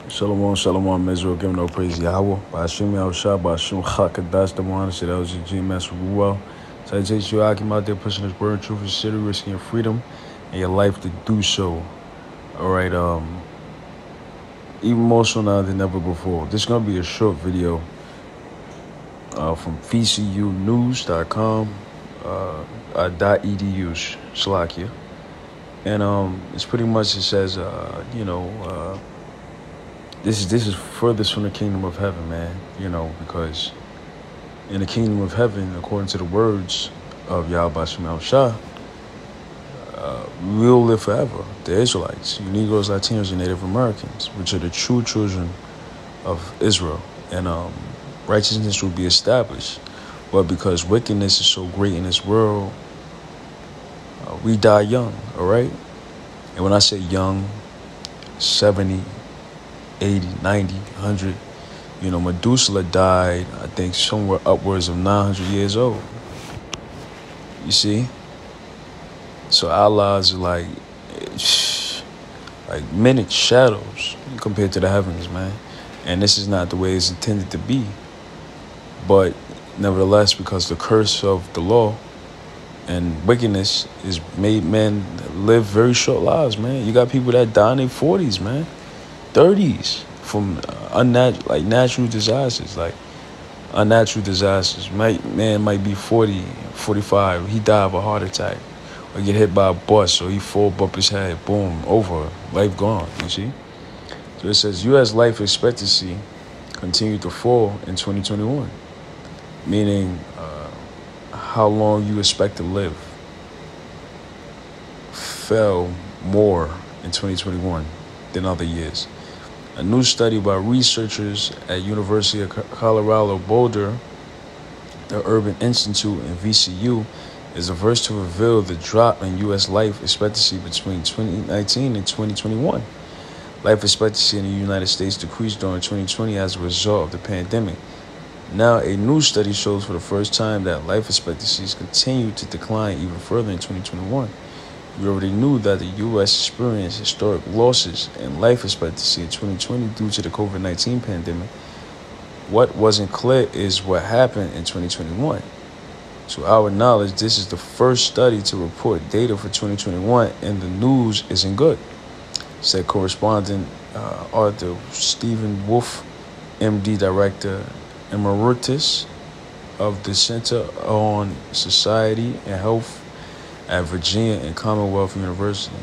Shalom, shalom, Israel, give no praise Yahweh. Ba'ashim Yahushua, Ba'ashim Chakadash, the one said that was your G Master well. So I take you out, out there pushing this word, truth, and city, risking your freedom and your life to do so. All right, even more so now than ever before. This is gonna be a short video from VCUnews.com, .edu, Slovakia. And it's pretty much, it says, This is furthest from the kingdom of heaven, man. Because in the kingdom of heaven, according to the words of Yahweh Shema Shah, we'll live forever. The Israelites, you Negroes, Latinos, and Native Americans, which are the true children of Israel, and righteousness will be established. But because wickedness is so great in this world, we die young. All right, and when I say young, 70. 80, 90, 100. Methuselah died, I think, somewhere upwards of 900 years old. You see? So our lives are like minute shadows compared to the heavens, man. And this is not the way it's intended to be. But nevertheless, because the curse of the law and wickedness is made men live very short lives, man. You got people that die in their 40s, man. 30s from natural disasters, unnatural disasters. Man might be 40, 45. He died of a heart attack or get hit by a bus or he fall bump his head. Boom, over. Life gone, you see? So it says U.S. life expectancy continued to fall in 2021, meaning how long you expect to live fell more in 2021 than other years. A new study by researchers at University of Colorado Boulder, the Urban Institute, and VCU is the first to reveal the drop in U.S. life expectancy between 2019 and 2021. Life expectancy in the United States decreased during 2020 as a result of the pandemic. Now, a new study shows for the first time that life expectancies continue to decline even further in 2021. We already knew that the U.S. experienced historic losses in life expectancy in 2020 due to the COVID-19 pandemic. What wasn't clear is what happened in 2021. To our knowledge, this is the first study to report data for 2021, and the news isn't good, said correspondent Arthur Stephen Wolf, MD, Director Emeritus of the Center on Society and Health at Virginia and Commonwealth University.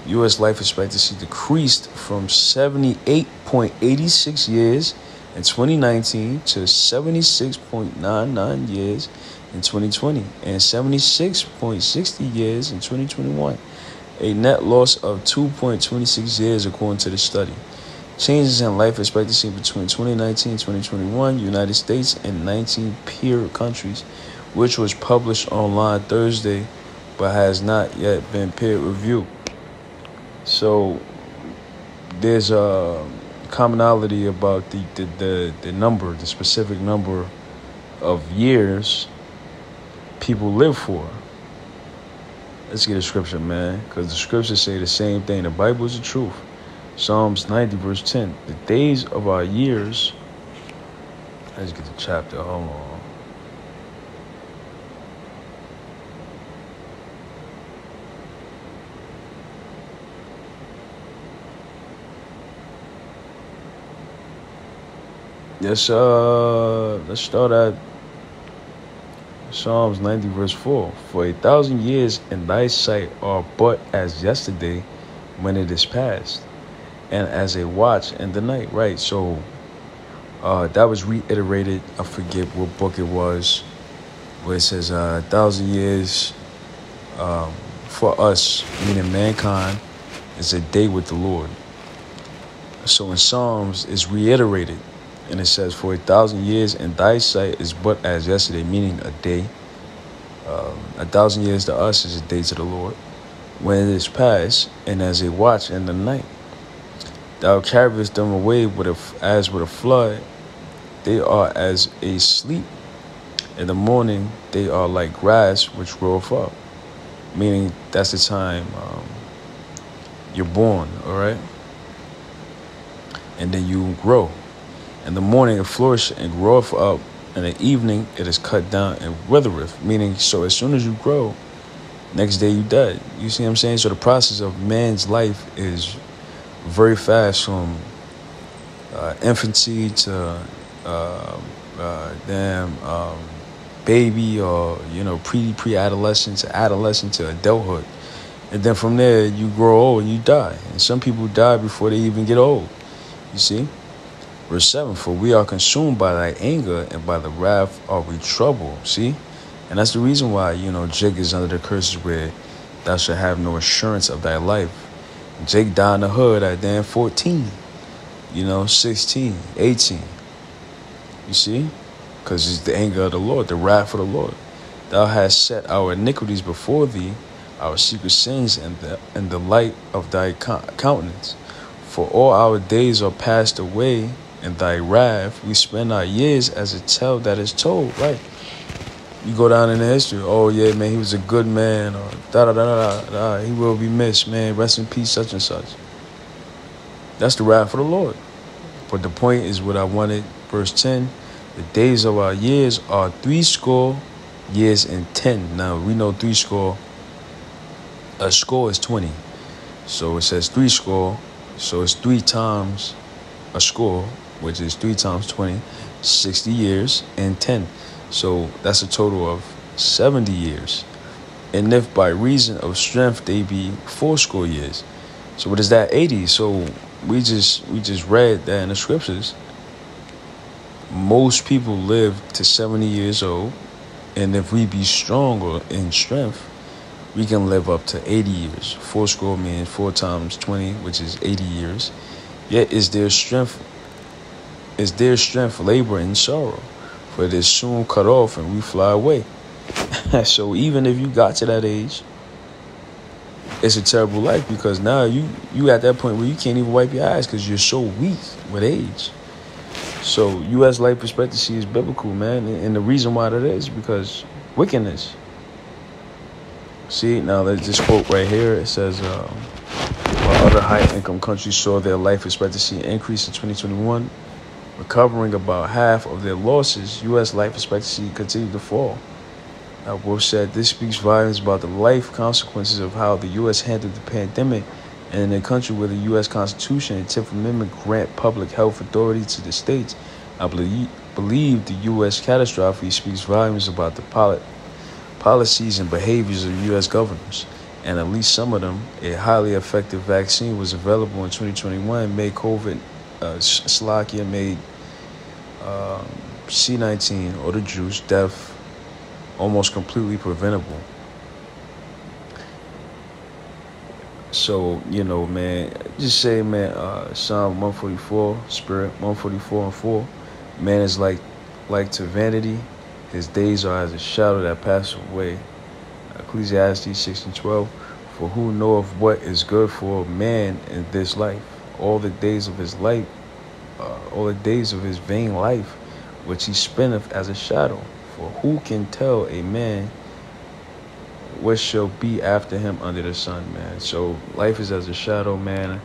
U.S. life expectancy decreased from 78.86 years in 2019 to 76.99 years in 2020 and 76.60 years in 2021, a net loss of 2.26 years according to the study. Changes in life expectancy between 2019 and 2021, United States and 19 peer countries, which was published online Thursday, but has not yet been peer reviewed. So there's a commonality about the number, the specific number of years people live for. Let's get a scripture, man, because the scriptures say the same thing. The Bible is the truth. Psalms 90, verse 10. The days of our years. Let's get the chapter. Hold on. Let's start at Psalms 90, verse 4. For 1,000 years in thy sight are but as yesterday when it is past, and as a watch in the night. Right, so that was reiterated. I forget what book it was, where it says 1,000 years for us, meaning mankind, is a day with the Lord. So in Psalms, it's reiterated. And it says, for 1,000 years in thy sight is but as yesterday, meaning a day. 1,000 years to us is a day to the Lord, when it is past, and as a watch in the night. Thou carriest them away as with a flood. They are as a sleep. In the morning, they are like grass which groweth up. Meaning that's the time you're born, all right? and then you grow. In the morning it flourisheth and groweth up, in the evening it is cut down and withereth. Meaning, so as soon as you grow, next day you die. You see what I'm saying? So the process of man's life is very fast, from infancy to baby, or pre-adolescent to adolescent to adulthood. And then from there you grow old and you die. And some people die before they even get old. You see? Verse 7, for we are consumed by thy anger, and by the wrath are we troubled. See? And that's the reason why, Jake is under the curses where thou shalt have no assurance of thy life. Jake died in the hood at damn 14, 16, 18. You see? Because it's the anger of the Lord, the wrath of the Lord. Thou hast set our iniquities before thee, our secret sins in the light of thy countenance. For all our days are passed away in thy wrath. We spend our years as a tale that is told. Right? You go down in the history. Oh yeah, man, he was a good man. Or da. He will be missed, man. Rest in peace, such and such. That's the wrath of the Lord. But the point is what I wanted. Verse 10. The days of our years are 80 years and 10. Now we know 80. A score is 20. So it says 80. So it's 3 times a score, which is 3 times 20, 60 years and 10. So that's a total of 70 years. And if by reason of strength they be 80 years. So what is that? 80. So we just read that in the scriptures. Most people live to 70 years old. And if we be stronger in strength, we can live up to 80 years. 80 means 4 times 20, which is 80 years. Yet is their strength labor and sorrow, for it is soon cut off and we fly away. So even if you got to that age, it's a terrible life, because now you at that point where you can't even wipe your eyes because you're so weak with age. So U.S. life expectancy is biblical, man. And the reason why that is because wickedness. See, now there's this quote right here. It says, while other high-income countries saw their life expectancy increase in 2021, recovering about half of their losses, U.S. life expectancy continued to fall. Wolf said this speaks volumes about the life consequences of how the U.S. handled the pandemic, and in a country where the U.S. Constitution and 10th Amendment grant public health authority to the states, I believe the U.S. catastrophe speaks volumes about the policies and behaviors of U.S. governors. And at least some of them. A highly effective vaccine was available in 2021, made made C-19 or the juice death almost completely preventable. So, man, just say, man, Psalm 144, Spirit 144 and 4, man is like to vanity. His days are as a shadow that passes away. Ecclesiastes 6 and 12. For who knoweth what is good for man in this life? All the days of his life, all the days of his vain life, which he spendeth as a shadow. For who can tell a man what shall be after him under the sun, man? So life is as a shadow, man.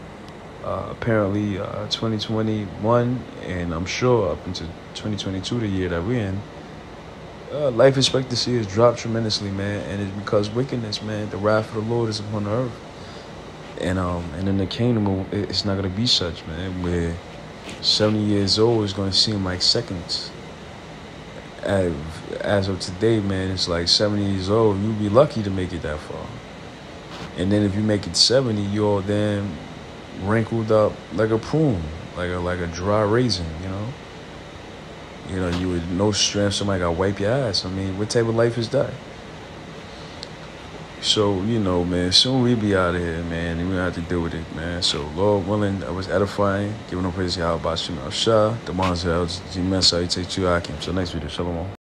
Apparently 2021, and I'm sure up into 2022, the year that we're in, life expectancy has dropped tremendously, man, and it's because wickedness, man. The wrath of the Lord is upon the earth, and in the kingdom, it's not gonna be such, man. Where 70 years old is gonna seem like seconds. As of today, man, it's like 70 years old. You'll be lucky to make it that far, and then if you make it 70, you're all damn wrinkled up like a prune, like a dry raisin, you with no strength, somebody got to wipe your ass. I mean, what type of life is that? So, man, soon we be out of here, man, and we don't have to deal with it, man. So, Lord willing, I was edifying, giving no praise to Yahweh, Bashim, Al Shah, the Manzel, G-Men, Salutation, Akim. So, next video, Shalom.